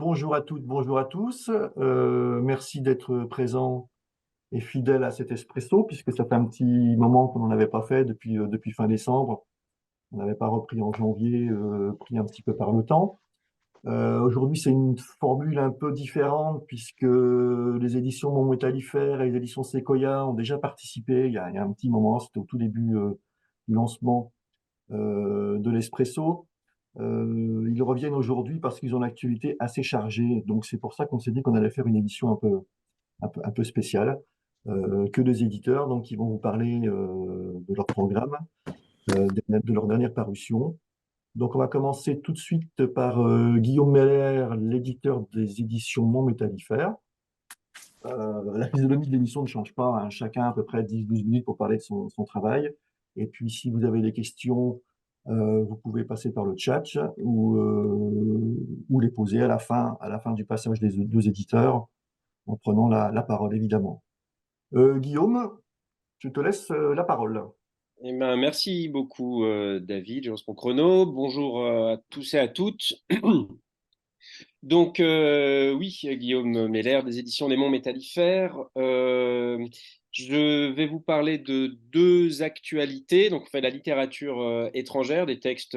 bonjour à toutes, bonjour à tous. Merci d'être présents et fidèles à cet espresso, puisque ça fait un petit moment qu'on n'en avait pas fait depuis fin décembre. On n'avait pas repris en janvier, pris un petit peu par le temps. Aujourd'hui, c'est une formule un peu différente, puisque les éditions Mon Métallifère et les éditions Sequoia ont déjà participé il y a un petit moment, c'était au tout début du lancement de l'espresso. Ils reviennent aujourd'hui parce qu'ils ont une actualité assez chargée. Donc c'est pour ça qu'on s'est dit qu'on allait faire une édition un peu spéciale, que des éditeurs. Donc ils vont vous parler de leur programme, de leur dernière parution. Donc on va commencer tout de suite par Guillaume Meller, l'éditeur des éditions Mon Métallifère. La physionomie de l'émission ne change pas, hein. Chacun à peu près 10-12 minutes pour parler de son travail. Et puis, si vous avez des questions, vous pouvez passer par le chat ou les poser à la fin du passage des deux éditeurs, en prenant la parole, évidemment. Guillaume, je te laisse la parole. Eh ben, merci beaucoup, David. Je lance mon chrono. Bonjour à tous et à toutes. Donc, oui, Guillaume Meller, des éditions des Monts Métallifères. Je vais vous parler de deux actualités. Donc, on fait la littérature étrangère, des textes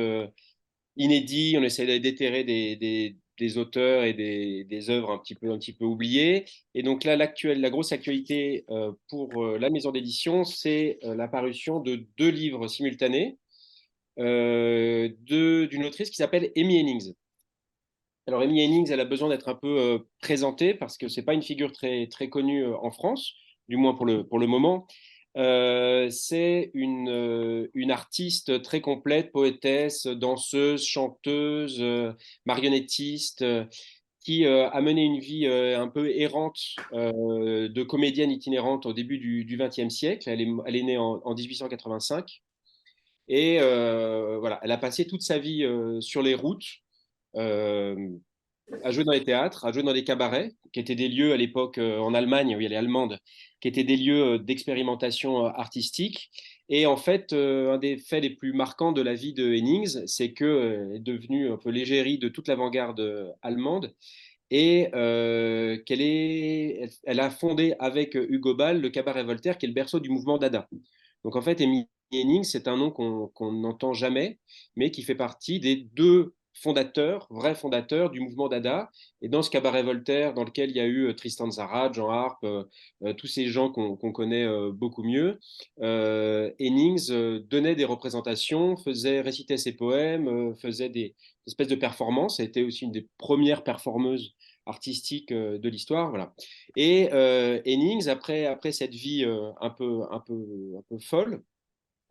inédits. On essaie d'éterrer des auteurs et des œuvres un petit peu oubliées. Et donc là, la grosse actualité pour la maison d'édition, c'est la parution de deux livres simultanés d'une autrice qui s'appelle Amy Hennings. Alors, Amy Hennings, elle a besoin d'être un peu présentée parce que c'est pas une figure très connue en France, du moins pour le moment. C'est une artiste très complète, poétesse, danseuse, chanteuse, marionnettiste, qui a mené une vie un peu errante de comédienne itinérante au début du XXe siècle. Elle est née en 1885. Et voilà, elle a passé toute sa vie sur les routes, euh, à jouer dans les théâtres, à jouer dans des cabarets, qui étaient des lieux à l'époque en Allemagne, oui, elle est allemande, qui étaient des lieux d'expérimentation artistique. Et en fait, un des faits les plus marquants de la vie de Hennings, c'est qu'elle est devenue un peu l'égérie de toute l'avant-garde allemande et elle a fondé avec Hugo Ball le Cabaret Voltaire, qui est le berceau du mouvement Dada. Donc en fait, Amy Hennings, c'est un nom qu'on n'entend jamais, mais qui fait partie des deux fondateurs, vrais fondateurs du mouvement Dada. Et dans ce Cabaret Voltaire, dans lequel il y a eu Tristan Tzara, Jean Harpe, tous ces gens qu'on connaît beaucoup mieux, Hennings donnait des représentations, faisait réciter ses poèmes, faisait des espèces de performances. Elle était aussi une des premières performeuses artistique de l'histoire, voilà. Et Hennings, après cette vie un peu folle,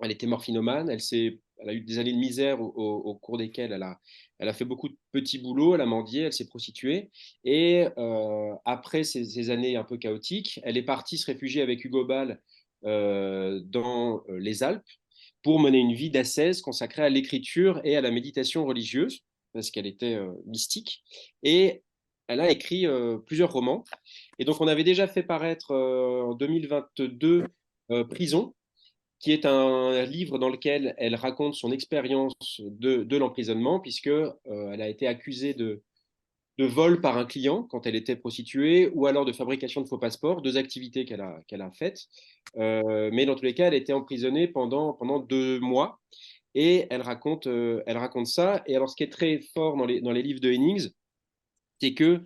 elle était morphinomane, elle a eu des années de misère au cours desquelles elle a fait beaucoup de petits boulots, elle a mendié, elle s'est prostituée. Et après ces années un peu chaotiques, elle est partie se réfugier avec Hugo Ball dans les Alpes pour mener une vie d'ascèse consacrée à l'écriture et à la méditation religieuse, parce qu'elle était mystique. Et elle a écrit plusieurs romans. Et donc, on avait déjà fait paraître en 2022 Prison, qui est un livre dans lequel elle raconte son expérience de l'emprisonnement, puisque elle a été accusée de vol par un client quand elle était prostituée, ou alors de fabrication de faux passeports, deux activités qu'elle a faites. Mais dans tous les cas, elle a été emprisonnée pendant 2 mois. Et elle raconte ça. Et alors, ce qui est très fort dans les livres de Hennings, c'est que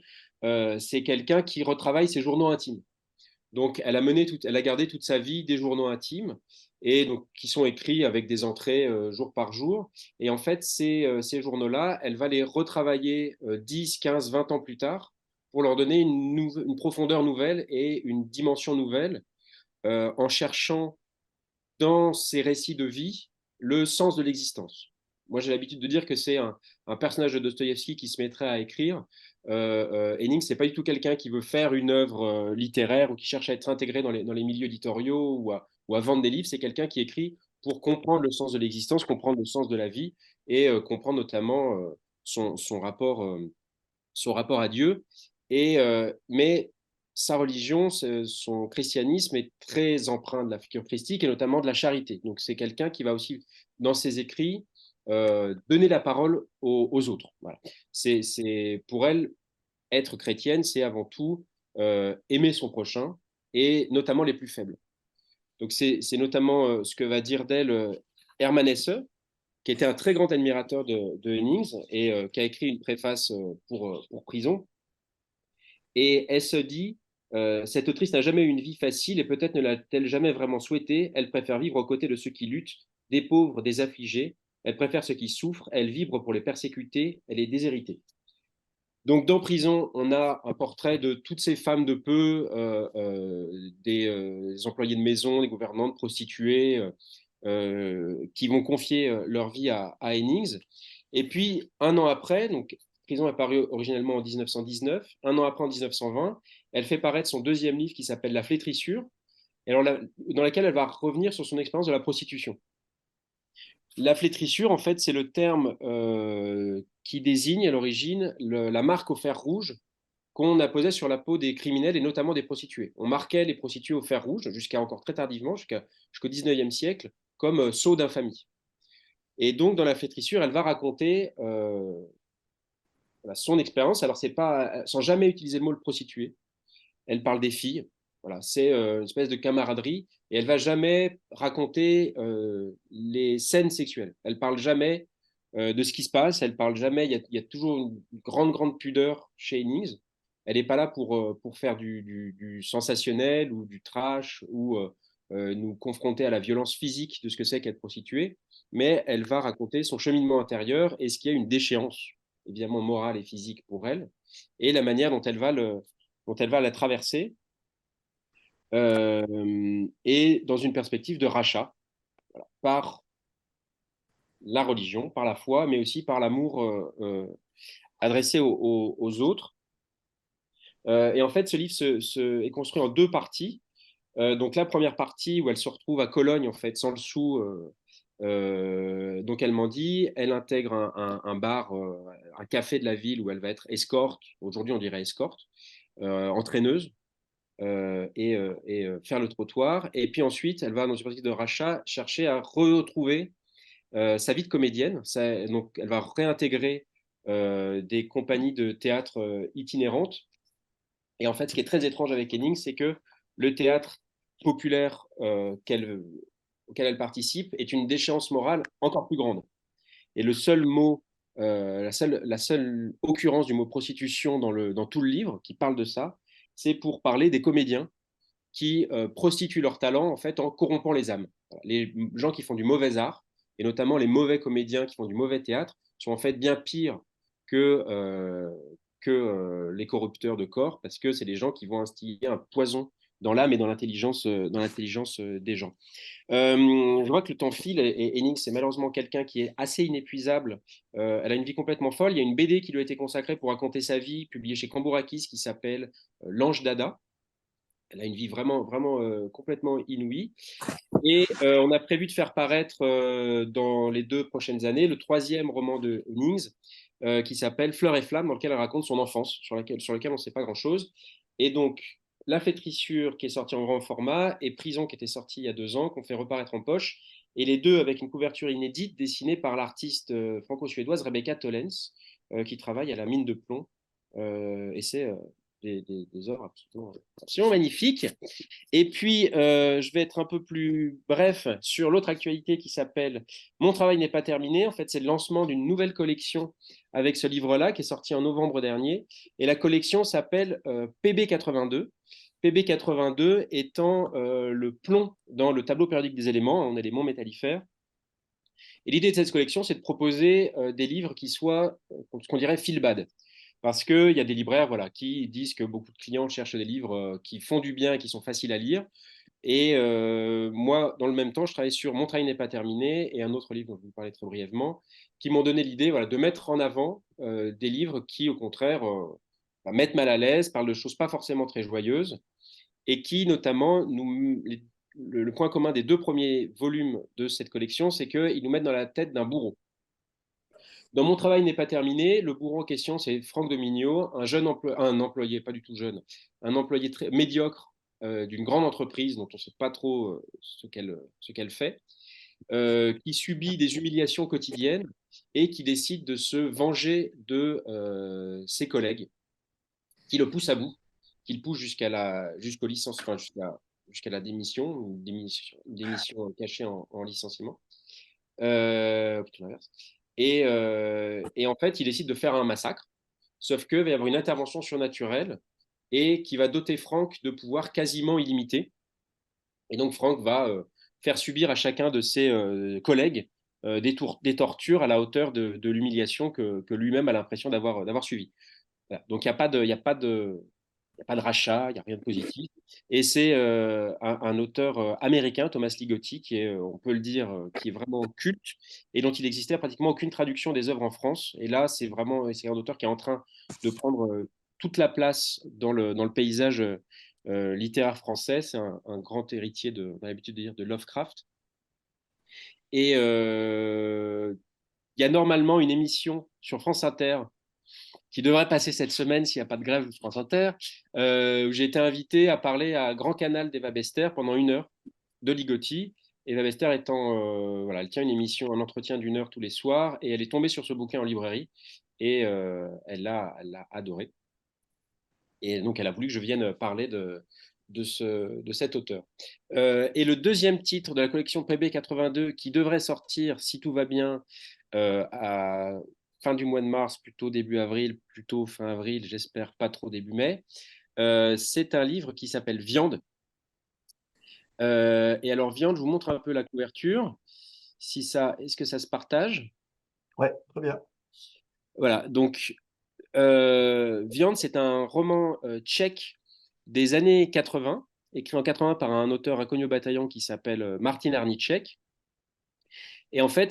c'est quelqu'un qui retravaille ses journaux intimes. Donc, elle a gardé toute sa vie des journaux intimes et donc qui sont écrits avec des entrées jour par jour. Et en fait, ces journaux-là, elle va les retravailler 10, 15, 20 ans plus tard pour leur donner une profondeur nouvelle et une dimension nouvelle en cherchant dans ces récits de vie le sens de l'existence. Moi, j'ai l'habitude de dire que c'est un personnage de Dostoïevski qui se mettrait à écrire. Henning, c'est pas du tout quelqu'un qui veut faire une œuvre littéraire ou qui cherche à être intégré dans les milieux éditoriaux ou à vendre des livres. C'est quelqu'un qui écrit pour comprendre le sens de l'existence, comprendre le sens de la vie et comprendre notamment son rapport à Dieu. Mais sa religion, son christianisme est très empreint de la figure christique et notamment de la charité. Donc c'est quelqu'un qui va aussi, dans ses écrits, donner la parole aux autres. Voilà. Pour elle, être chrétienne, c'est avant tout aimer son prochain, et notamment les plus faibles. Donc c'est notamment ce que va dire d'elle Hermann Hesse, qui était un très grand admirateur de Hennings et qui a écrit une préface pour Prison. Et elle se dit, cette autrice n'a jamais eu une vie facile et peut-être ne l'a-t-elle jamais vraiment souhaité. Elle préfère vivre aux côtés de ceux qui luttent, des pauvres, des affligés. Elle préfère ceux qui souffrent. Elle vibre pour les persécutés. Elle est déshéritée. Donc, dans Prison, on a un portrait de toutes ces femmes de peu, des employés de maison, des gouvernantes, prostituées, qui vont confier leur vie à Hennings. Et puis, un an après, donc Prison est paru originellement en 1919, un an après, en 1920, elle fait paraître son deuxième livre qui s'appelle La Flétrissure, et alors, dans laquelle elle va revenir sur son expérience de la prostitution. La flétrissure, en fait, c'est le terme qui désigne à l'origine la marque au fer rouge qu'on apposait sur la peau des criminels et notamment des prostituées. On marquait les prostituées au fer rouge jusqu'à encore très tardivement, jusqu'au 19e siècle, comme sceau d'infamie. Et donc, dans la flétrissure, elle va raconter son expérience. Alors, c'est pas, sans jamais utiliser le mot le prostituée, elle parle des filles. Voilà, c'est une espèce de camaraderie et elle va jamais raconter les scènes sexuelles. Elle parle jamais de ce qui se passe. Elle parle jamais. Il y a toujours une grande, grande pudeur chez Hennings. Elle n'est pas là pour faire du sensationnel ou du trash ou nous confronter à la violence physique de ce que c'est qu'être prostituée, mais elle va raconter son cheminement intérieur et ce qui a une déchéance, évidemment morale et physique pour elle, et la manière dont elle va la traverser, et dans une perspective de rachat, voilà, par la religion, par la foi, mais aussi par l'amour adressé aux autres. Et en fait, ce livre est construit en deux parties. Donc la première partie où elle se retrouve à Cologne, en fait, sans le sou. Donc elle m'en dit, elle intègre un bar, un café de la ville où elle va être escorte. Aujourd'hui, on dirait escorte, entraîneuse. Faire le trottoir. Et puis ensuite, elle va, dans une partie de rachat, chercher à retrouver sa vie de comédienne. Donc, elle va réintégrer des compagnies de théâtre itinérantes. Et en fait, ce qui est très étrange avec Henning, c'est que le théâtre populaire auquel elle participe est une déchéance morale encore plus grande. Et le seul mot, la seule occurrence du mot prostitution dans tout le livre qui parle de ça, c'est pour parler des comédiens qui prostituent leur talent en fait en corrompant les âmes. Les gens qui font du mauvais art, et notamment les mauvais comédiens qui font du mauvais théâtre, sont en fait bien pires que les corrupteurs de corps, parce que c'est des gens qui vont instiller un poison dans l'âme et dans l'intelligence des gens. Je vois que le temps file et Henning, c'est malheureusement quelqu'un qui est assez inépuisable. Elle a une vie complètement folle. Il y a une BD qui lui a été consacrée pour raconter sa vie, publiée chez Cambourakis, qui s'appelle L'Ange d'Ada. Elle a une vie vraiment, vraiment complètement inouïe. Et on a prévu de faire paraître dans les 2 prochaines années le troisième roman de Hennings, qui s'appelle Fleurs et Flammes, dans lequel elle raconte son enfance, sur lequel on ne sait pas grand-chose. Et donc, La Flétrissure, qui est sortie en grand format, et Prison, qui était sortie il y a 2 ans, qu'on fait reparaître en poche. Et les deux avec une couverture inédite dessinée par l'artiste franco-suédoise Rebecca Tollens, qui travaille à la mine de plomb. Et c'est des œuvres absolument magnifiques. Et puis, je vais être un peu plus bref sur l'autre actualité qui s'appelle Mon travail n'est pas terminé. En fait, c'est le lancement d'une nouvelle collection avec ce livre-là qui est sorti en novembre dernier. Et la collection s'appelle PB82. PB82 étant le plomb dans le tableau périodique des éléments, en éléments métallifères. Et l'idée de cette collection, c'est de proposer des livres qui soient ce qu'on dirait feel bad. Parce qu'il y a des libraires voilà, qui disent que beaucoup de clients cherchent des livres qui font du bien et qui sont faciles à lire. Et moi, dans le même temps, je travaille sur Mon travail n'est pas terminé et un autre livre dont je vais vous parler très brièvement, qui m'ont donné l'idée voilà, de mettre en avant des livres qui, au contraire, mettent mal à l'aise, parlent de choses pas forcément très joyeuses, et qui, notamment, le point commun des 2 premiers volumes de cette collection, c'est qu'ils nous mettent dans la tête d'un bourreau. Dans Mon travail n'est pas terminé, le bourreau en question, c'est Franck Domigno, un employé, pas du tout jeune, un employé très médiocre d'une grande entreprise dont on ne sait pas trop ce qu'elle fait, qui subit des humiliations quotidiennes et qui décide de se venger de ses collègues. qui le pousse à bout, qui le pousse jusqu'au licence, enfin, jusqu'à la démission, démission cachée en licenciement. Plutôt l'inverse. Et en fait, il décide de faire un massacre, sauf qu'il va y avoir une intervention surnaturelle et qui va doter Frank de pouvoirs quasiment illimités. Et donc Frank va faire subir à chacun de ses collègues des tortures à la hauteur de l'humiliation que lui-même a l'impression d'avoir suivi. Voilà. Donc il n'y a pas de, il y a pas de rachat, il n'y a rien de positif. Et c'est un auteur américain, Thomas Ligotti, qui est, on peut le dire, qui est vraiment culte et dont il n'existait pratiquement aucune traduction des œuvres en France. Et là, c'est un auteur qui est en train de prendre toute la place dans le paysage littéraire français. C'est un grand héritier on a l'habitude de dire, de Lovecraft. Et il y a normalement une émission sur France Inter qui devrait passer cette semaine s'il n'y a pas de grève de France Inter, où j'ai été invité à parler à Grand Canal d'Eva Bester pendant 1 heure de Ligotti. Eva Bester étant, voilà, elle tient une émission, un entretien d'1 heure tous les soirs, et elle est tombée sur ce bouquin en librairie, et elle l'a adoré. Et donc elle a voulu que je vienne parler de cet auteur. Et le deuxième titre de la collection PB 82, qui devrait sortir, si tout va bien, à fin du mois de mars, plutôt début avril, plutôt fin avril, j'espère pas trop début mai. C'est un livre qui s'appelle Viande. Et alors, Viande, je vous montre un peu la couverture. Est-ce que ça se partage? Ouais, très bien. Voilà, donc Viande, c'est un roman tchèque des années 80, écrit en 80 par un auteur inconnu au bataillon qui s'appelle Martin Arniček. Et en fait,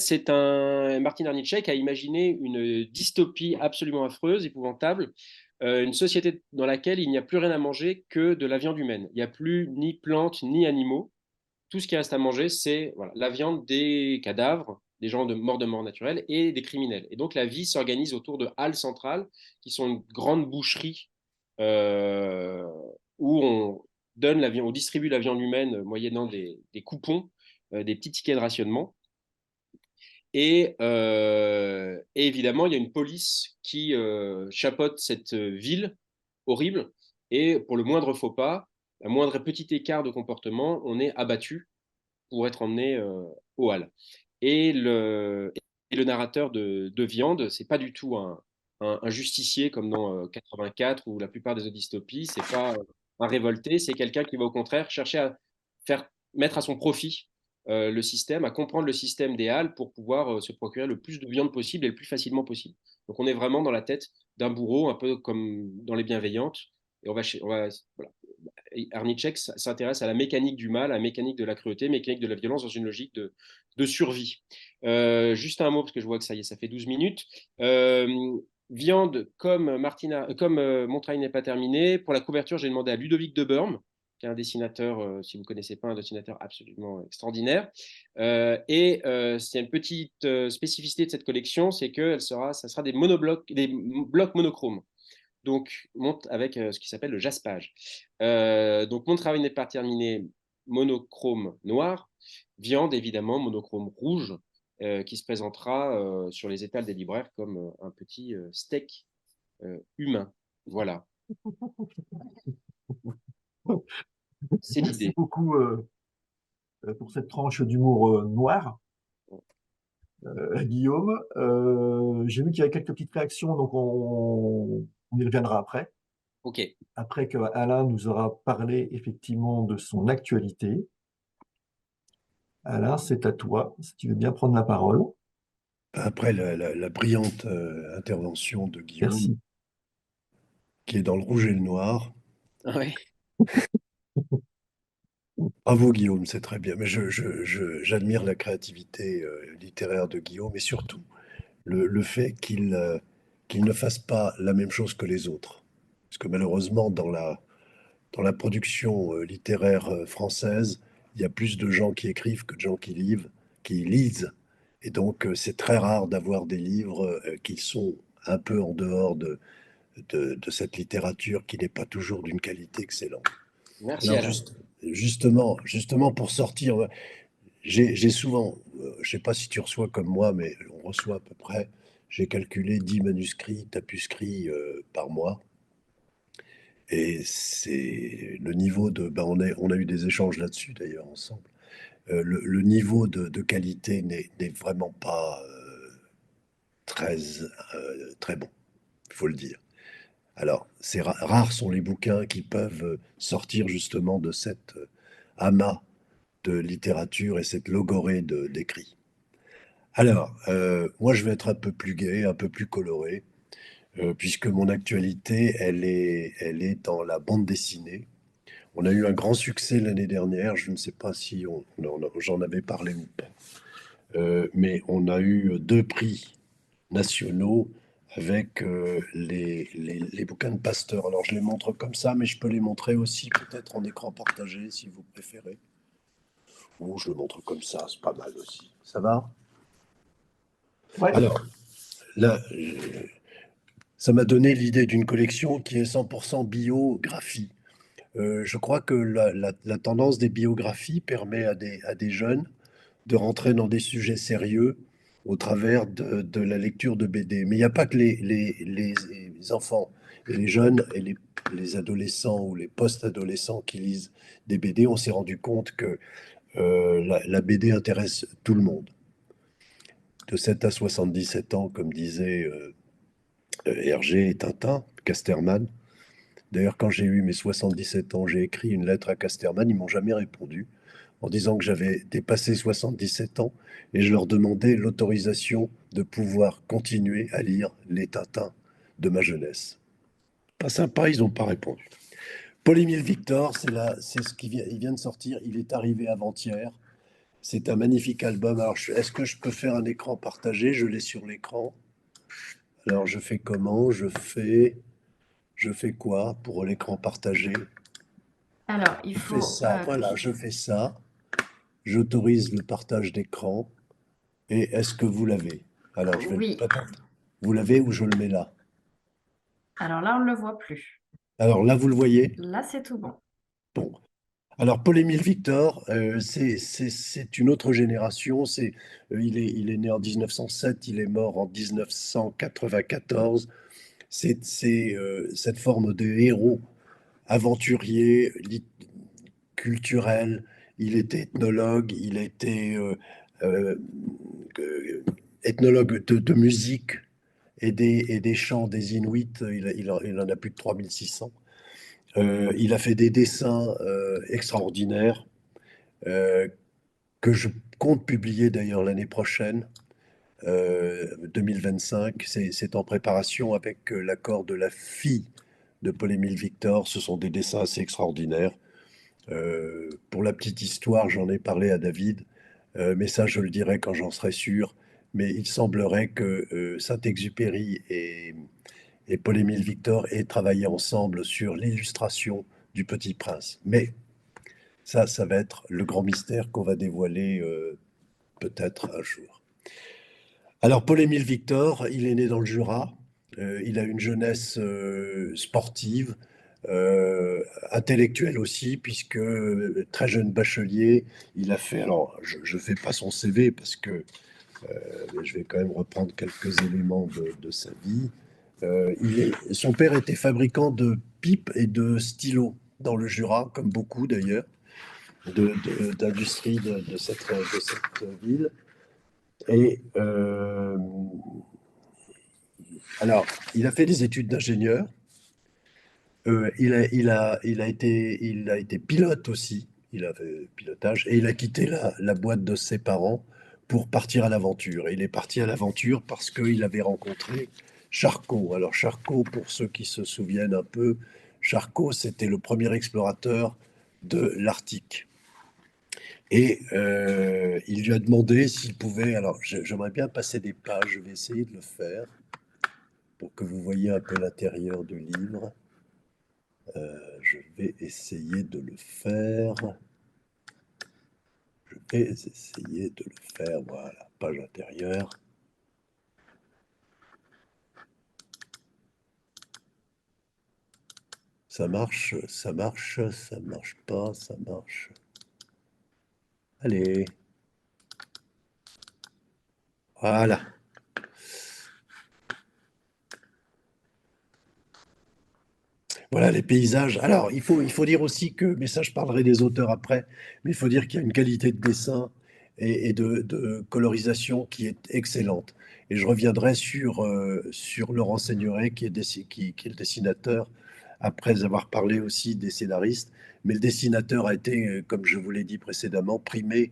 Martin Arniček a imaginé une dystopie absolument affreuse, épouvantable, une société dans laquelle il n'y a plus rien à manger que de la viande humaine. Il n'y a plus ni plantes ni animaux. Tout ce qui reste à manger, c'est voilà, la viande des cadavres, des gens morts de mort naturelle et des criminels. Et donc la vie s'organise autour de halles centrales, qui sont une grande boucherie euh, où on distribue la viande humaine moyennant des coupons, des petits tickets de rationnement. Et évidemment, il y a une police qui chapeaute cette ville horrible. Et pour le moindre faux pas, un moindre petit écart de comportement, on est abattu pour être emmené au hall. Et le narrateur de Viande, c'est pas du tout un justicier comme dans 84 ou la plupart des autres dystopies. C'est pas un révolté, c'est quelqu'un qui va au contraire chercher à mettre à son profit le système, à comprendre le système des halles pour pouvoir se procurer le plus de viande possible et le plus facilement possible. Donc on est vraiment dans la tête d'un bourreau, un peu comme dans Les Bienveillantes. Et voilà. Arnicek s'intéresse à la mécanique du mal, à la mécanique de la cruauté, mécanique de la violence dans une logique de survie. Juste un mot, parce que je vois que ça y est, ça fait 12 minutes. Viande, comme Mon travail n'est pas terminé, pour la couverture, j'ai demandé à Ludovic de Burm, qui est un dessinateur, si vous ne connaissez pas, un dessinateur absolument extraordinaire. C'est une petite spécificité de cette collection, c'est que ça sera des blocs monochromes donc monte avec ce qui s'appelle le jaspage. Donc mon travail n'est pas terminé, monochrome noir, viande évidemment, monochrome rouge, qui se présentera sur les étals des libraires comme un petit steak humain. Voilà, c'est Merci l'idée. beaucoup pour cette tranche d'humour noir, Guillaume. J'ai vu qu'il y avait quelques petites réactions, donc on y reviendra après. Ok. Après que Alain nous aura parlé effectivement de son actualité. Alain, c'est à toi, si tu veux bien prendre la parole. Après la brillante intervention de Guillaume, Merci. qui est dans le rouge et le noir. Ouais. Bravo Guillaume, c'est très bien. Mais j'admire la créativité littéraire de Guillaume et surtout le fait qu'il ne fasse pas la même chose que les autres. Parce que malheureusement, dans la production littéraire française, il y a plus de gens qui écrivent que de gens qui lisent. Et donc, c'est très rare d'avoir des livres qui sont un peu en dehors de cette littérature qui n'est pas toujours d'une qualité excellente. Merci Alors, Alain. justement pour sortir, j'ai souvent, je ne sais pas si tu reçois comme moi, mais on reçoit à peu près, j'ai calculé 10 manuscrits, tapuscrits par mois. Et c'est le niveau de, ben on a eu des échanges là-dessus d'ailleurs ensemble. Le niveau de qualité n'est vraiment pas très, très bon, il faut le dire. Alors, rares sont les bouquins qui peuvent sortir justement de cet amas de littérature et cette logorée d'écrits. Alors, moi, je vais être un peu plus gai, un peu plus coloré, puisque mon actualité, elle est dans la bande dessinée. On a eu un grand succès l'année dernière, je ne sais pas si j'en avais parlé ou pas, mais on a eu 2 prix nationaux avec les bouquins de Pasteur. Alors, je les montre comme ça, mais je peux les montrer aussi peut-être en écran partagé si vous préférez. Ou je le montre comme ça, c'est pas mal aussi. Ça va? Ouais. Alors, là, ça m'a donné l'idée d'une collection qui est 100% biographie. Je crois que la tendance des biographies permet à des jeunes de rentrer dans des sujets sérieux au travers de la lecture de BD. Mais il n'y a pas que les enfants et les jeunes et les adolescents ou les post-adolescents qui lisent des BD. On s'est rendu compte que la BD intéresse tout le monde. De 7 à 77 ans, comme disait Hergé et Tintin, Casterman. D'ailleurs, quand j'ai eu mes 77 ans, j'ai écrit une lettre à Casterman, ils m'ont jamais répondu, en disant que j'avais dépassé 77 ans et je leur demandais l'autorisation de pouvoir continuer à lire les Tintins de ma jeunesse. Pas sympa, ils n'ont pas répondu. Paul-Émile Victor, c'est ce qui vient, il vient de sortir, il est arrivé avant-hier. C'est un magnifique album. Alors, est-ce que je peux faire un écran partagé? Je l'ai sur l'écran. Alors, je fais comment? Je fais quoi pour l'écran partagé? Alors, il Je fais faut... ça, voilà, je fais ça. J'autorise le partage d'écran. Et est-ce que vous l'avez? Alors, je vais Oui. peut-être. Vous l'avez ou je le mets là? Alors là, on ne le voit plus. Alors là, vous le voyez? Là, c'est tout bon. Bon. Alors, Paul-Émile Victor, c'est une autre génération. Il est né en 1907, il est mort en 1994. C'est cette forme de héros aventurier, culturel. Il était ethnologue, il était euh, euh, ethnologue de musique et des chants des Inuits. Il en a plus de 3600. Il a fait des dessins extraordinaires euh, que je compte publier d'ailleurs l'année prochaine, 2025. C'est en préparation avec l'accord de la fille de Paul-Émile Victor. Ce sont des dessins assez extraordinaires. Pour la petite histoire, j'en ai parlé à David, mais ça, je le dirai quand j'en serai sûr. Mais il semblerait que Saint-Exupéry et Paul-Émile Victor aient travaillé ensemble sur l'illustration du Petit Prince. Mais ça va être le grand mystère qu'on va dévoiler peut-être un jour. Alors, Paul-Émile Victor, il est né dans le Jura. Il a une jeunesse sportive, euh, intellectuelle aussi, puisque très jeune bachelier, il a fait. Alors, je ne fais pas son CV parce que je vais quand même reprendre quelques éléments de sa vie. Son père était fabricant de pipes et de stylos dans le Jura, comme beaucoup d'ailleurs, d'industries de cette ville. Et alors, il a fait des études d'ingénieur. Il a été pilote aussi. Il a fait pilotage et il a quitté la boîte de ses parents pour partir à l'aventure. Et il est parti à l'aventure parce qu'il avait rencontré Charcot. Alors Charcot, pour ceux qui se souviennent un peu, Charcot, c'était le premier explorateur de l'Arctique. Et il lui a demandé s'il pouvait. Alors, j'aimerais bien passer des pages. Je vais essayer de le faire pour que vous voyez un peu l'intérieur du livre. Je vais essayer de le faire. Je vais essayer de le faire. Voilà, page intérieure. Ça marche, ça marche, ça marche pas, ça marche. Allez. Voilà. Voilà les paysages. Alors, il faut dire aussi que, mais ça je parlerai des auteurs après, mais il faut dire qu'il y a une qualité de dessin et de colorisation qui est excellente. Et je reviendrai sur Laurent Seigneuré, qui est le dessinateur, après avoir parlé aussi des scénaristes. Mais le dessinateur a été, comme je vous l'ai dit précédemment, primé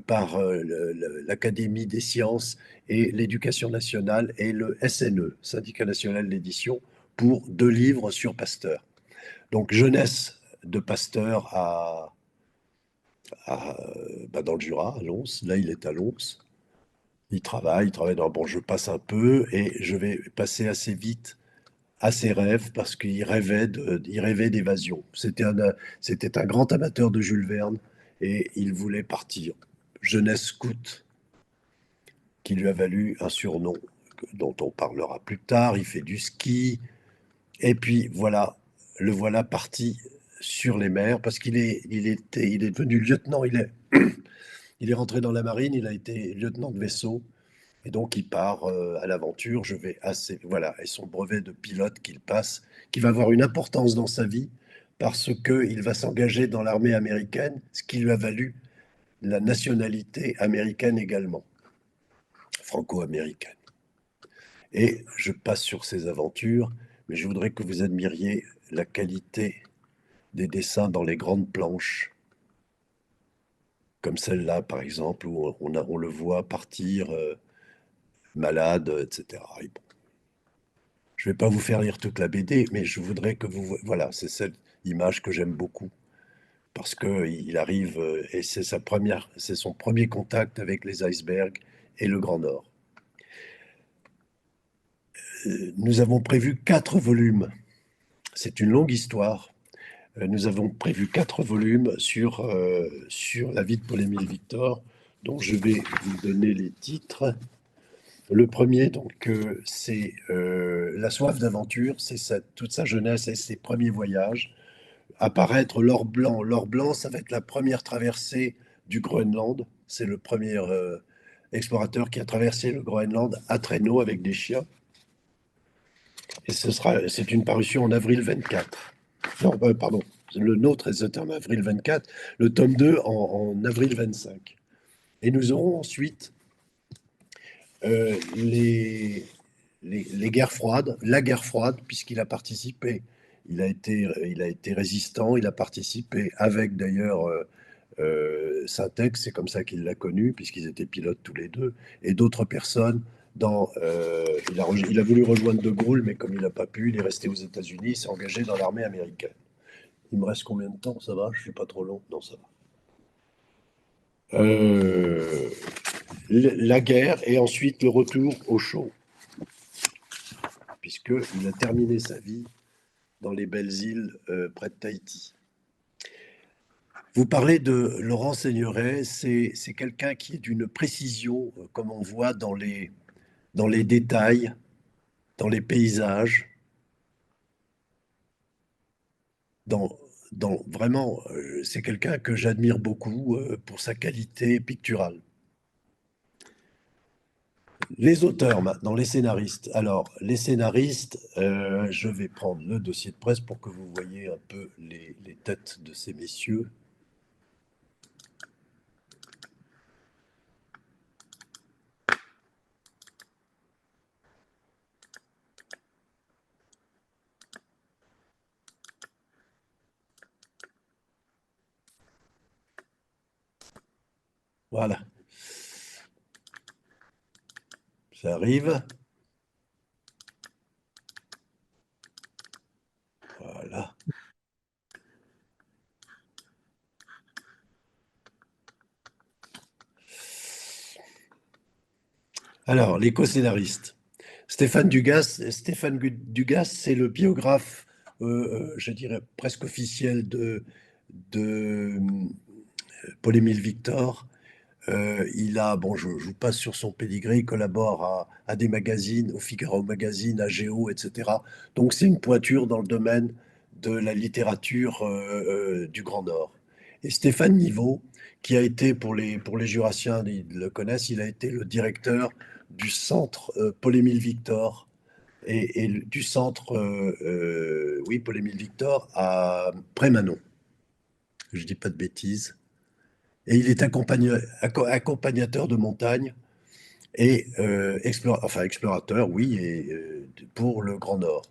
par l'Académie des sciences et l'éducation nationale et le SNE, Syndicat national d'édition, pour 2 livres sur Pasteur. Donc, jeunesse de Pasteur dans le Jura, à Lons. Là, il est à Lons. Il travaille dans. Bon, je passe un peu et je vais passer assez vite à ses rêves parce il rêvait d'évasion. C'était un grand amateur de Jules Verne et il voulait partir. Jeunesse scout, qui lui a valu un surnom dont on parlera plus tard. Il fait du ski. Et puis voilà, le voilà parti sur les mers parce il est devenu lieutenant. Il est rentré dans la marine, il a été lieutenant de vaisseau. Et donc il part à l'aventure. Voilà, et son brevet de pilote qu'il passe, qui va avoir une importance dans sa vie parce qu'il va s'engager dans l'armée américaine, ce qui lui a valu la nationalité américaine également, franco-américaine. Et je passe sur ces aventures, mais je voudrais que vous admiriez la qualité des dessins dans les grandes planches, comme celle-là, par exemple, où on le voit partir malade, etc. Et bon, je ne vais pas vous faire lire toute la BD, mais je voudrais que vous... Voilà, c'est cette image que j'aime beaucoup, parce qu'il arrive, et c'est son premier contact avec les icebergs et le Grand Nord. Nous avons prévu 4 volumes. C'est une longue histoire. Nous avons prévu 4 volumes sur la vie de Paul-Émile Victor, dont je vais vous donner les titres. Le premier, donc, c'est La soif d'aventure, toute sa jeunesse et ses premiers voyages. Apparaître l'or blanc. L'or blanc, ça va être la première traversée du Groenland. C'est le premier explorateur qui a traversé le Groenland à traîneau avec des chiens. Et c'est une parution en avril 24. Non, pardon, le nôtre est en avril 24, le tome 2 en avril 25. Et nous aurons ensuite les guerres froides, la guerre froide, puisqu'il a participé, il a été résistant, il a participé avec d'ailleurs Syntex, c'est comme ça qu'il l'a connu, puisqu'ils étaient pilotes tous les deux, et d'autres personnes. Il a voulu rejoindre De Gaulle, mais comme il n'a pas pu, il est resté aux États-Unis, il s'est engagé dans l'armée américaine. Il me reste combien de temps? Ça va? Je ne suis pas trop long? Non, ça va. La guerre et ensuite le retour au chaud, puisqu'il a terminé sa vie dans les belles îles près de Tahiti. Vous parlez de Laurent Seigneuré, c'est quelqu'un qui est d'une précision, comme on voit dans les détails, dans les paysages, dans, vraiment, c'est quelqu'un que j'admire beaucoup pour sa qualité picturale. Les auteurs maintenant, les scénaristes. Alors, les scénaristes, je vais prendre le dossier de presse pour que vous voyez un peu les têtes de ces messieurs. Voilà, ça arrive. Voilà. Alors, les co-scénaristes. Stéphane Dugas, c'est le biographe, je dirais presque officiel de Paul-Émile Victor. Bon, je vous passe sur son pédigré, il collabore à des magazines, au Figaro Magazine, à Géo, etc. Donc c'est une pointure dans le domaine de la littérature du Grand Nord. Et Stéphane Niveau, qui a été, pour les Jurassiens, ils le connaissent, il a été le directeur du centre Paul-Émile Victor et du centre, oui, Paul-Émile Victor, à Prémanon. Je dis pas de bêtises. Et il est accompagnateur de montagne et explorateur, oui, et, pour le Grand Nord.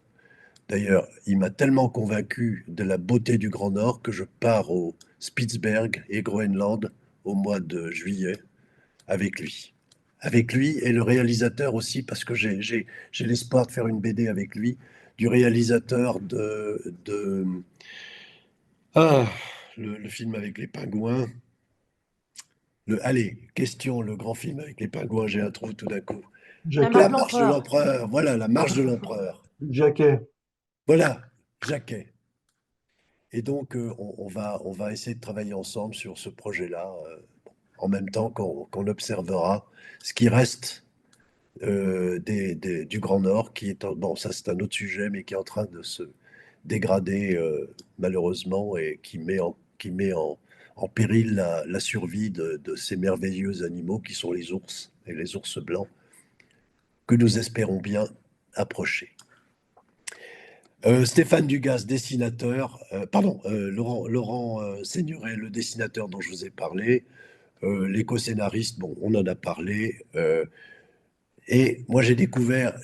D'ailleurs, il m'a tellement convaincu de la beauté du Grand Nord que je pars au Spitzberg et Groenland au mois de juillet avec lui. Avec lui et le réalisateur aussi, parce que j'ai l'espoir de faire une BD avec lui, du réalisateur ah, le film avec les pingouins. Allez, question, le grand film avec les pingouins, j'ai un trou tout d'un coup. La Jacquet, marche La marche de d'empereur. l'empereur, voilà, la marche de l'empereur. Jacquet. Voilà, Jacquet. Et donc, on va essayer de travailler ensemble sur ce projet-là, en même temps qu'on observera ce qui reste du Grand Nord, qui est, bon, ça c'est un autre sujet, mais qui est en train de se dégrader malheureusement et qui met en péril la survie de ces merveilleux animaux qui sont les ours et les ours blancs, que nous espérons bien approcher. Stéphane Dugas, dessinateur, Laurent Seigneurel, le dessinateur dont je vous ai parlé, l'éco-scénariste, bon, on en a parlé, et moi j'ai découvert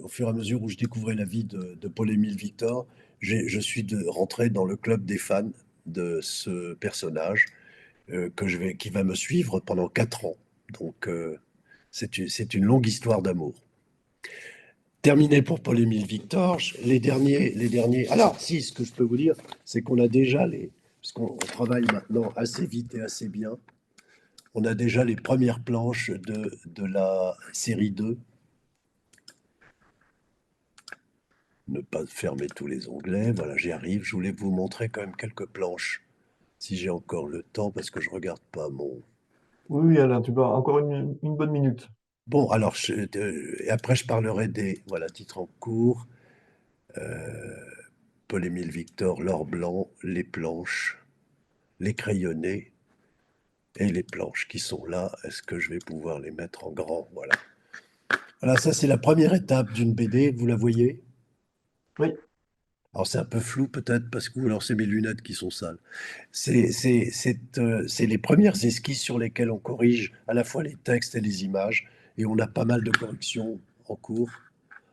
au fur et à mesure où je découvrais la vie de Paul-Émile Victor, je suis rentré dans le club des fans de ce personnage qui va me suivre pendant 4 ans. Donc c'est une longue histoire d'amour. Terminé pour Paul-Émile Victor. Les derniers. Alors, si, ce que je peux vous dire, c'est qu'on a déjà puisqu'on travaille maintenant assez vite et assez bien, on a déjà les premières planches de la série 2. Ne pas fermer tous les onglets. Voilà, j'y arrive. Je voulais vous montrer quand même quelques planches, si j'ai encore le temps, parce que je regarde pas mon. Oui, oui, Alain, tu peux encore une bonne minute. Bon, alors, et après, je parlerai des. Voilà, titre en cours. Paul-Émile Victor, l'or blanc, les planches, les crayonnés et les planches qui sont là. Est-ce que je vais pouvoir les mettre en grand? Voilà. Voilà, ça, c'est la première étape d'une BD. Vous la voyez? Oui, Alors, c'est un peu flou peut-être parce que alors c'est mes lunettes qui sont sales. C'est les premières esquisses sur lesquelles on corrige à la fois les textes et les images. Et on a pas mal de corrections en cours,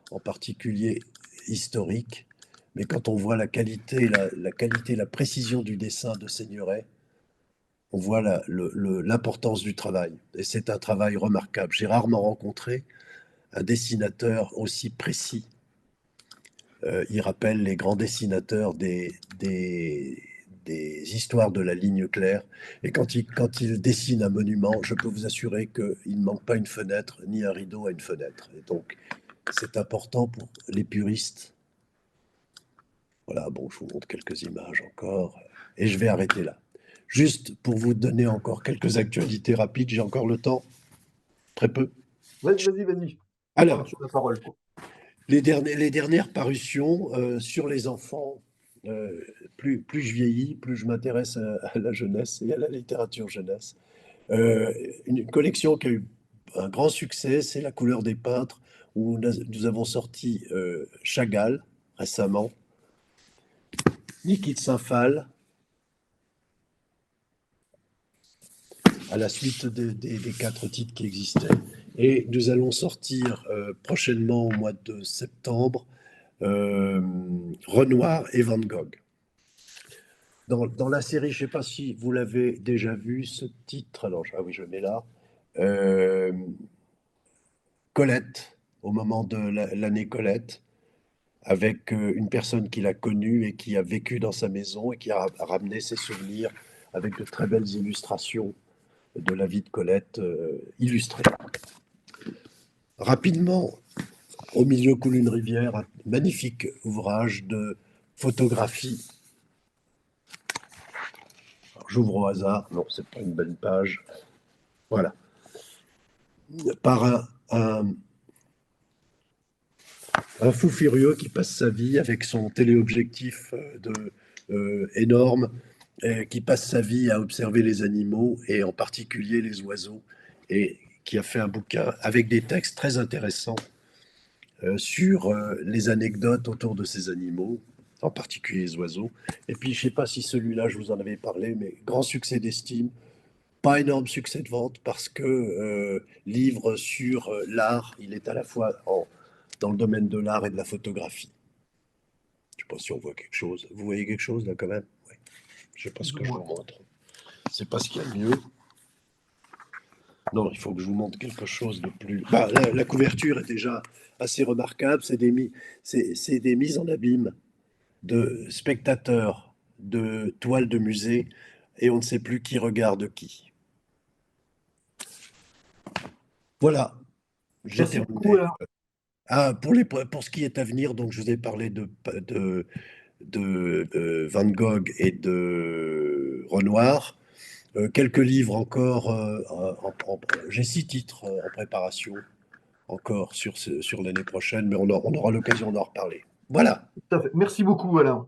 en particulier historiques. Mais quand on voit la qualité, la précision du dessin de Seigneuret, on voit l'importance du travail. Et c'est un travail remarquable. J'ai rarement rencontré un dessinateur aussi précis. Il rappelle les grands dessinateurs des histoires de la ligne claire. Et quand il dessine un monument, je peux vous assurer qu'il ne manque pas une fenêtre, ni un rideau à une fenêtre. Et donc, c'est important pour les puristes. Voilà, bon, je vous montre quelques images encore. Et je vais arrêter là. Juste pour vous donner encore quelques actualités rapides, j'ai encore le temps? Très peu. vas-y, vas-y, vas-y. Alors, Sur la parole. les dernières parutions sur les enfants, plus je vieillis, plus je m'intéresse à la jeunesse et à la littérature jeunesse. Une collection qui a eu un grand succès, c'est La couleur des peintres, où nous avons sorti Chagall récemment, Niki de Saint-Phal, à la suite des 4 titres qui existaient. Et nous allons sortir prochainement au mois de septembre Renoir et Van Gogh. Dans la série, je ne sais pas si vous l'avez déjà vu, ce titre, alors ah oui, je le mets là, euh, Colette, au moment de l'année Colette, avec une personne qu'il a connue et qui a vécu dans sa maison et qui a ramené ses souvenirs avec de très belles illustrations de la vie de Colette illustrée. Rapidement, Au milieu coule une rivière, un magnifique ouvrage de photographie. J'ouvre au hasard, non, c'est pas une belle page. Voilà. Par un fou furieux qui passe sa vie avec son téléobjectif énorme, qui passe sa vie à observer les animaux et en particulier les oiseaux, et qui a fait un bouquin avec des textes très intéressants sur les anecdotes autour de ces animaux, en particulier les oiseaux. Et puis, je ne sais pas si celui-là, je vous en avais parlé, mais grand succès d'estime, pas énorme succès de vente parce que livre sur l'art, il est à la fois dans le domaine de l'art et de la photographie. Je ne sais pas si on voit quelque chose. Vous voyez quelque chose là quand même? Oui. Je ne sais pas ce Plus ou que je vous moins. montre. C'est pas ce qu'il y a de mieux. Non, il faut que je vous montre quelque chose de plus. Bah, la couverture est déjà assez remarquable. C'est des mises en abîme de spectateurs de toiles de musée et on ne sait plus qui regarde qui. Voilà, j'ai Merci beaucoup, terminé. Alain. Ah, pour ce qui est à venir, donc je vous ai parlé de Van Gogh et de Renoir. Quelques livres encore. J'ai 6 titres en préparation encore sur l'année prochaine, mais on aura l'occasion d'en reparler. Voilà, Tout à fait. Merci beaucoup, Alain.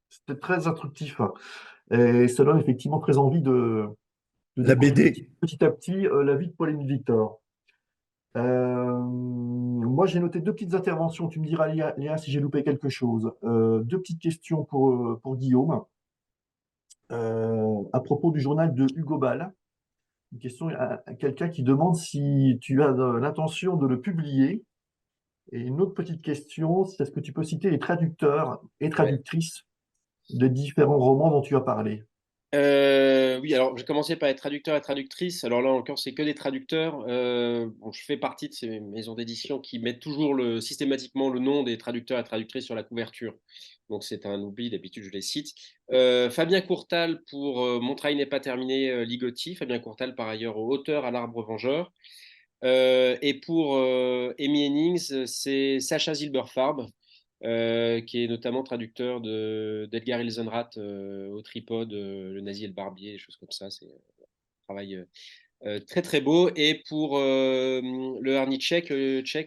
C'était très instructif, hein. Et ça donne effectivement très envie de la découvrir BD. petit à petit la vie de Paul-Émile Victor. Moi, j'ai noté deux petites interventions. Tu me diras, Léa, si j'ai loupé quelque chose. Deux petites questions pour Guillaume. À propos du journal de Hugo Ball. Une question à quelqu'un qui demande si tu as l'intention de le publier. Et une autre petite question, c'est est-ce que tu peux citer les traducteurs et Ouais. traductrices des différents romans dont tu as parlé? Oui, alors je vais commencer par être traducteur et traductrice. Alors là encore, c'est que des traducteurs. Bon, je fais partie de ces maisons d'édition qui mettent toujours systématiquement le nom des traducteurs et traductrices sur la couverture. Donc c'est un oubli, d'habitude je les cite. Fabien Courtal pour Mon travail n'est pas terminé, Ligotti. Fabien Courtal par ailleurs auteur à l'Arbre Vengeur. Et pour Amy Hennings, c'est Sacha Zilberfarb, qui est notamment traducteur d'Edgar Ilsenrath au Tripode, Le Nazi et le Barbier, des choses comme ça. C'est un travail très très beau. Et pour le harni tchèque,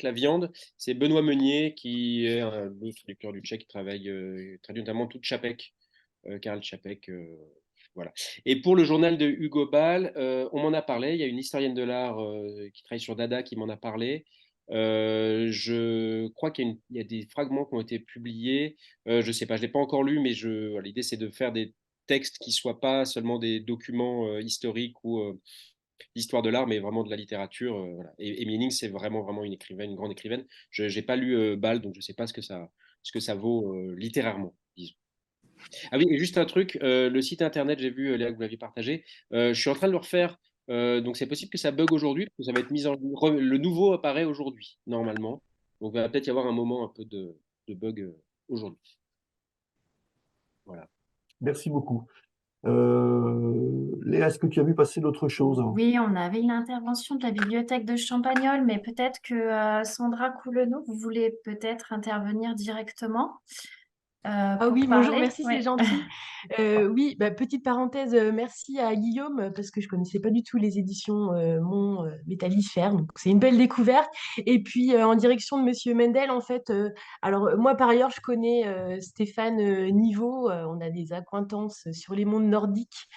la viande, c'est Benoît Meunier, qui est le traducteur du tchèque, qui traduit notamment tout Čapek, Karel Čapek. Voilà. Et pour le journal de Hugo Ball, on m'en a parlé. Il y a une historienne de l'art qui travaille sur Dada qui m'en a parlé. Je crois il y a des fragments qui ont été publiés. Je ne sais pas, je ne l'ai pas encore lu, mais voilà, l'idée c'est de faire des textes qui ne soient pas seulement des documents historiques ou d'histoire de l'art, mais vraiment de la littérature. Voilà. Et Meaning, c'est vraiment, vraiment une écrivaine, une grande écrivaine. Je n'ai pas lu Ball, donc je ne sais pas ce que ça vaut littérairement, disons. Ah oui, et juste un truc, le site internet, j'ai vu, Léa, que vous l'aviez partagé. Je suis en train de le refaire. Donc c'est possible que ça bug aujourd'hui, parce que ça va être mis en le nouveau apparaît aujourd'hui, normalement. Donc il va peut-être y avoir un moment un peu de bug aujourd'hui. Voilà. Merci beaucoup. Léa, est-ce que tu as vu passer d'autres choses? Oui, on avait une intervention de la bibliothèque de Champagnole, mais peut-être que Sandra Coulenot, vous voulez peut-être intervenir directement Ah pour oui, bonjour, parler. merci, Oui. c'est gentil. Oui, bah, petite parenthèse, merci à Guillaume parce que je connaissais pas du tout les éditions Mon Métallifère, donc c'est une belle découverte. Et puis en direction de Monsieur Mendel, en fait, alors moi par ailleurs je connais Stéphane Niveau, on a des acquaintances sur les mondes nordiques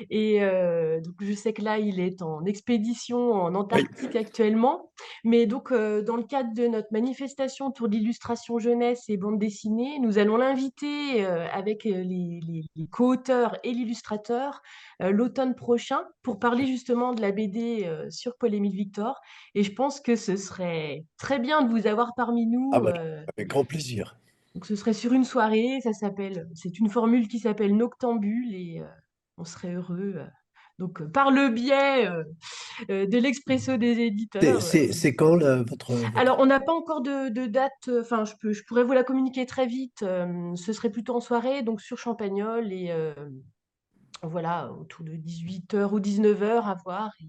et donc je sais que là il est en expédition en Oui. Antarctique actuellement. Mais donc, dans le cadre de notre manifestation autour de l'illustration jeunesse et bande dessinée, nous allons l'inviter avec les co-auteurs et l'illustrateur l'automne prochain pour parler justement de la BD sur Paul-Émile Victor. Et je pense que ce serait très bien de vous avoir parmi Ah nous. bah, avec grand plaisir. Donc, ce serait sur une soirée. C'est une formule qui s'appelle Noctambule et on serait heureux. Donc, par le biais de l'Expresso des éditeurs. C'est quand Alors, on n'a pas encore de date, enfin, je pourrais vous la communiquer très vite. Ce serait plutôt en soirée, donc sur Champagnole, et voilà, autour de 18h ou 19h à voir. Et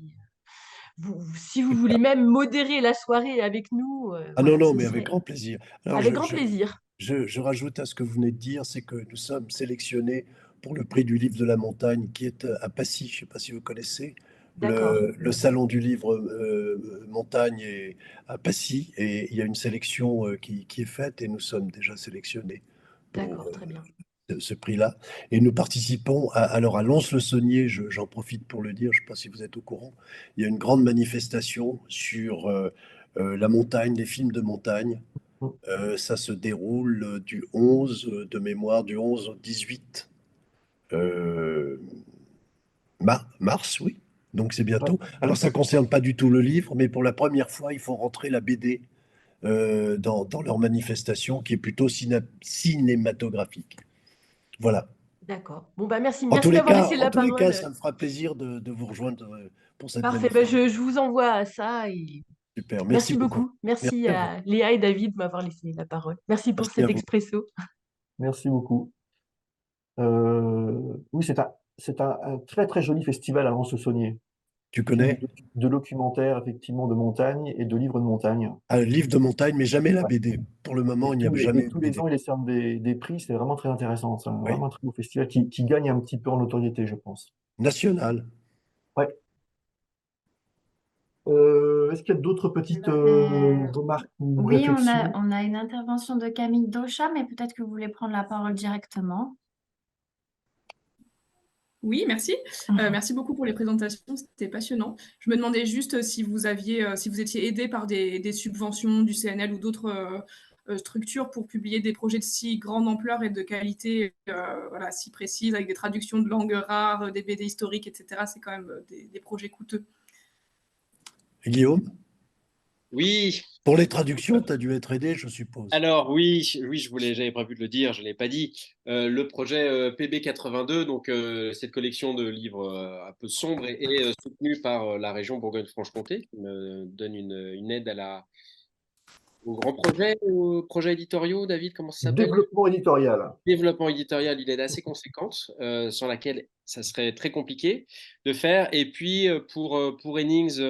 si vous voulez même modérer la soirée avec nous, Ah non, voilà, non, ce mais avec serait grand plaisir. Alors, avec grand plaisir. je rajoute à ce que vous venez de dire, c'est que nous sommes sélectionnés pour le prix du livre de la montagne qui est à Passy. Je ne sais pas si vous connaissez. D'accord, Le salon du livre montagne est à Passy et il y a une sélection qui est faite et nous sommes déjà sélectionnés pour d'accord, très bien. ce prix-là. Et nous participons alors à Lons-le-Saunier, j'en profite pour le dire, je ne sais pas si vous êtes au courant, il y a une grande manifestation sur la montagne, les films de montagne. Ça se déroule du 11 de mémoire, du 11 au 18 euh, mars, oui. Donc c'est Ouais. bientôt. Alors ça concerne pas du tout le livre, mais pour la première fois, ils font rentrer la BD dans leur manifestation qui est plutôt cinématographique. Voilà. D'accord. Bon, bah merci. Merci d'avoir laissé En la tous les cas, parole. ça me fera plaisir de vous rejoindre pour cette Parfait. Bah, manifestation. je vous envoie ça et Super, merci merci beaucoup. beaucoup. Merci Merci à vous. à Léa et David de m'avoir laissé la parole. Merci pour Merci à cet vous. expresso. Merci beaucoup. Oui, un très très joli festival à Lons-le-Saunier. Tu Film connais de documentaires, effectivement, de montagne et de livres de montagne. un livre de montagne, mais jamais la Ouais. BD. Pour le moment, il n'y a jamais Et eu de tous les BD. ans, ils décernent des prix. C'est vraiment très intéressant. C'est Oui. vraiment un très beau festival qui gagne un petit peu en notoriété, je pense. National. Ouais. Est-ce qu'il y a d'autres petites remarques ou Oui, réflexions? on a une intervention de Camille Dauchat, mais peut-être que vous voulez prendre la parole directement. Oui, merci. Merci beaucoup pour les présentations, c'était passionnant. Je me demandais juste si vous aviez, si vous étiez aidé par des subventions du CNL ou d'autres structures pour publier des projets de si grande ampleur et de qualité, voilà, si précise, avec des traductions de langues rares, des BD historiques, etc. C'est quand même des projets coûteux. Guillaume, Oui, pour les traductions, tu as dû être aidé, je suppose. alors oui, j'avais prévu de le dire, je ne l'ai pas dit. Le projet PB82, donc cette collection de livres un peu sombres, est soutenu par la région Bourgogne-Franche-Comté, qui me donne une aide au grand projet, aux projets éditoriaux. David, comment ça s'appelle? Développement éditorial. Développement éditorial, une aide assez conséquente, sans laquelle ça serait très compliqué de faire. Et puis pour Hennings,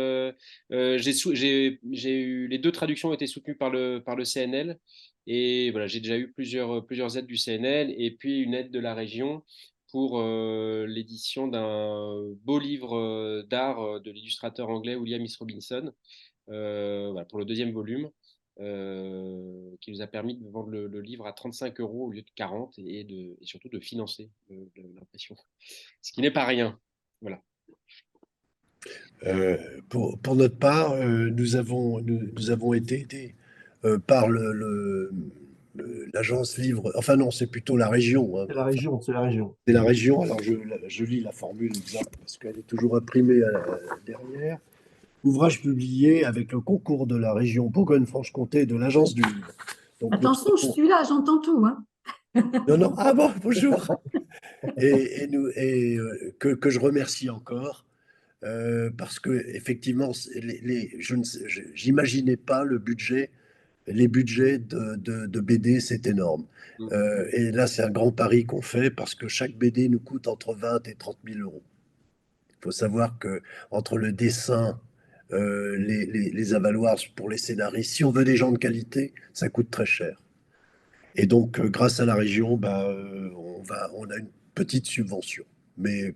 j'ai eu les deux traductions ont été soutenues par le CNL. Et voilà, j'ai déjà eu plusieurs aides du CNL et puis une aide de la région pour l'édition d'un beau livre d'art de l'illustrateur anglais William Is Robinson, voilà, pour le deuxième volume, qui nous a permis de vendre le livre à 35 euros au lieu de 40 et surtout de financer l'impression, ce qui n'est pas rien. Voilà. Pour notre part, nous avons été aidés par l'agence livre. Enfin non, c'est plutôt la région, hein. C'est la région, c'est la région. C'est la région. Alors je lis la formule exacte parce qu'elle est toujours imprimée derrière. Ouvrage publié avec le concours de la région Bourgogne-Franche-Comté et de l'agence du livre. Donc nous Attention, je serons- suis là, j'entends tout, hein. Non, non, ah bon, bonjour. Que je remercie encore. Parce que effectivement, j'imaginais pas les budgets de BD, c'est énorme. Mm. Et là, c'est un grand pari qu'on fait parce que chaque BD nous coûte entre 20 et 30 000 euros. Il faut savoir que entre le dessin, les avaloirs pour les scénaristes, si on veut des gens de qualité, ça coûte très cher. Et donc, grâce à la région, bah, on a une petite subvention, mais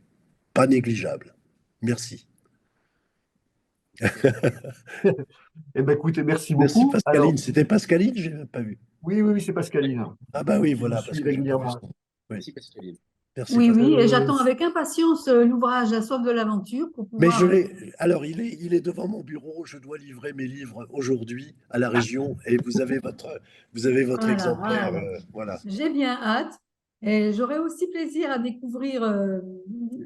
pas négligeable. Merci. Eh ben, écoutez, merci Merci beaucoup. Pascaline. Alors, C'était Pascaline, j'ai même pas vu. oui, c'est Pascaline. Ah bah oui, Je voilà, parce suis que j'ai pas vu régulièrement. son. Oui, Merci Pascaline. merci Oui, Pascaline. oui, et j'attends avec impatience l'ouvrage La soif de l'aventure pour Mais je pouvoir. l'ai. Alors, il est devant mon bureau. Je dois livrer mes livres aujourd'hui à la région et vous avez votre Voilà, exemplaire. voilà. Voilà. J'ai bien hâte. Et j'aurai aussi plaisir à découvrir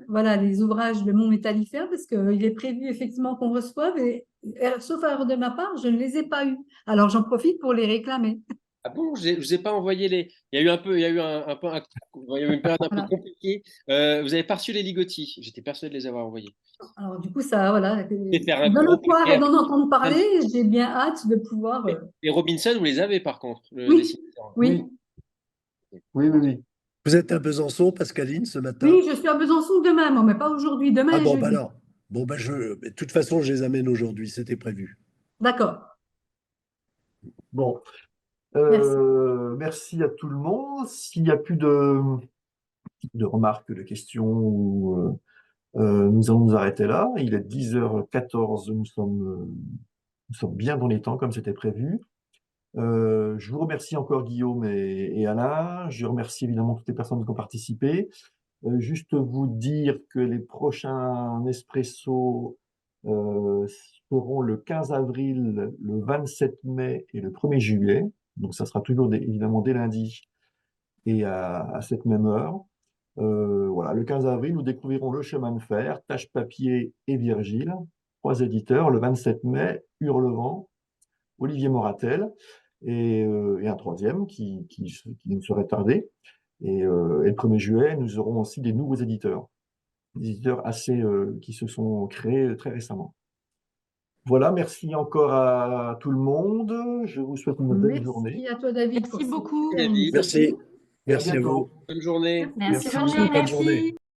voilà, les ouvrages de Mon Métallifère parce qu'il est prévu effectivement qu'on reçoive. Sauf erreur de ma part, je ne les ai pas eus. Alors j'en profite pour les réclamer. Ah bon, je vous ai pas envoyé les. Il y a eu un peu, il y a eu un peu, il y a eu une période un peu Voilà. compliquée. Vous avez pas reçu les Ligotti. J'étais persuadé de les avoir envoyés. Alors du coup, ça, voilà, Et faire un de gros l'espoir paquet et d'en avec. entendre parler, j'ai bien hâte de pouvoir. Et Robinson, vous les avez par contre, le Oui, dessinateur. Oui, oui, oui. Vous êtes à Besançon, Pascaline, ce matin? oui, je suis à Besançon demain, mais pas aujourd'hui, demain Ah et bon, bah jeudi. alors. Bon, bah de toute façon, je les amène aujourd'hui. C'était prévu. D'accord, Bon, merci. merci à tout le monde. S'il n'y a plus de remarques, de questions, nous allons nous arrêter là. Il est 10h14, nous sommes bien dans les temps comme c'était prévu. Je vous remercie encore Guillaume et Alain. Je remercie évidemment toutes les personnes qui ont participé. Juste vous dire que les prochains Nespresso seront le 15 avril, le 27 mai et le 1er juillet. Donc, ça sera toujours évidemment dès lundi et à cette même heure. Voilà, le 15 avril, nous découvrirons Le Chemin de Fer, Tache Papier et Virgile, 3 éditeurs. Le 27 mai, Hurlevent, Olivier Moratel, et un troisième qui ne saurait tarder. Et le 1er juillet, nous aurons aussi des nouveaux éditeurs, des éditeurs qui se sont créés très récemment. Voilà, merci encore à tout le monde. Je vous souhaite une belle journée. Merci à toi, David. Merci beaucoup. David. Merci. Et à Merci à bientôt. vous. Bonne journée. Merci, Merci. bonne journée. Bonne journée. Merci.